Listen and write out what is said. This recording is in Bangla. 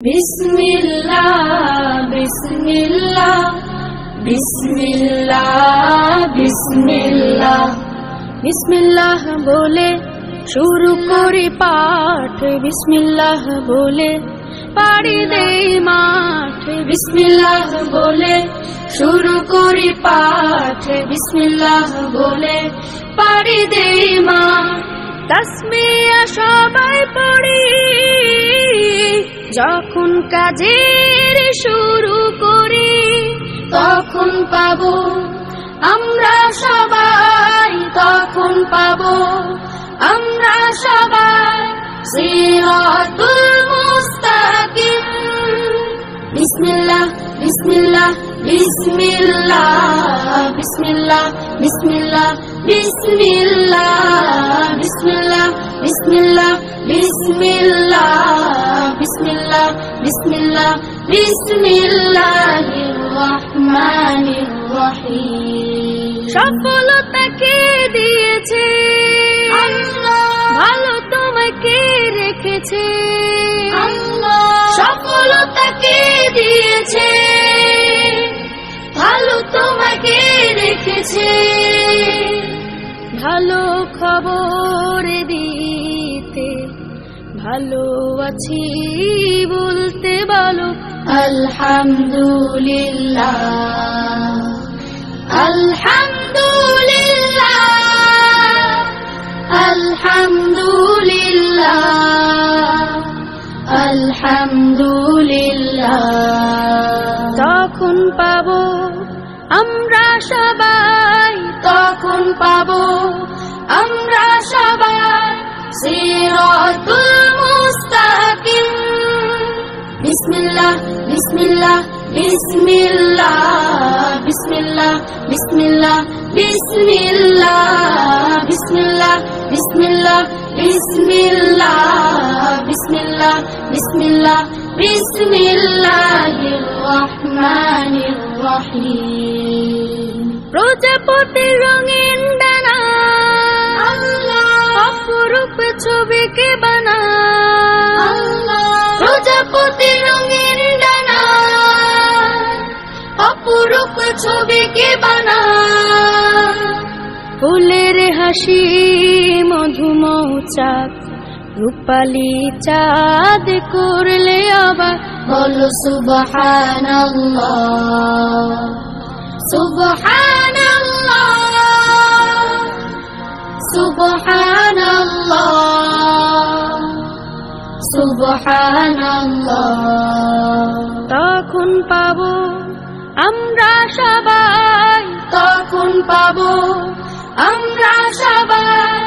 বিসমিল্লাহ বিসমিল্লাহ বিসমিল্লাহ বিসমিল্লাহ বিসমিল্লাহ বলে শুরু করি পাঠ, বিসমিল্লাহ বলে পাড়ি দেই মাঠ, বিসমিল্লাহ বলে শুরু করি পাঠ, বিসমিল্লাহ বলে পাড়ি দেই মাঠ। তাসমিয়া সবাই পড়ি যখন কাজের শুরু করি, তখন পাবো আমরা সবাই, তখন পাবো আমরা সবাই সিরাতুল মুস্তাকিম। বিসমিল্লাহ বিসমিল্লাহ বিসমিল্লাহ বিসমিল্লাহ বিসমিল্লাহ বিসমিল্লাহ বিসমিল্লাহ বিসমিল্লাহ বিসমিল্লাহ বিসমিল্লাহ বিসমিল্লাহ বিসমিল্লাহির রহমানির রহিম। সফলতাকে দিয়েছে আল্লাহ, ভালো তোমাকে রেখেছে আল্লাহ। সফলতাকে দিয়েছে ভালো তোমাকে রেখেছে, ভালো খবর দিতে ভালো আছি বলতে বলো আলহামদুলিল্লাহ আলহামদুলিল্লাহ আলহামদুলিল্লাহ আলহামদুলিল্লাহ। তখন পাবো আমরা সবাই, তখন পাবো আমরা সবাই সিরাতুল মুস্তাকিম। বিসমিল্লাহ বিসমিল্লাহ বিসমিল্লাহ বিসমিল্লাহ বিসমিল্লাহ বিসমিল্লাহ বিসমিল্লাহ বিসমিল্লাহ বিসমিল্লাহ বিসমিল্লাহ বিসমিল্লাহ বিসমিল্লাহির রহমানির রহিম। প্রজাপতির রঙিন ডানা আল্লাহ, অপরূপ ছবিকে বানা আল্লাহ। প্রজাপতির রঙিন ডানা অপরূপ ছবিকে বানা, ফুলের হাসি মধুমৌচাক রূপালী চাঁদ করলে অবাক, বলো সুবহানাল্লাহ সুবহানাল্লাহ সুবহানাল্লাহ সুবহানাল্লাহ। তখন পাবো আমরা সবাই, তখন পাবো আমরা সবাই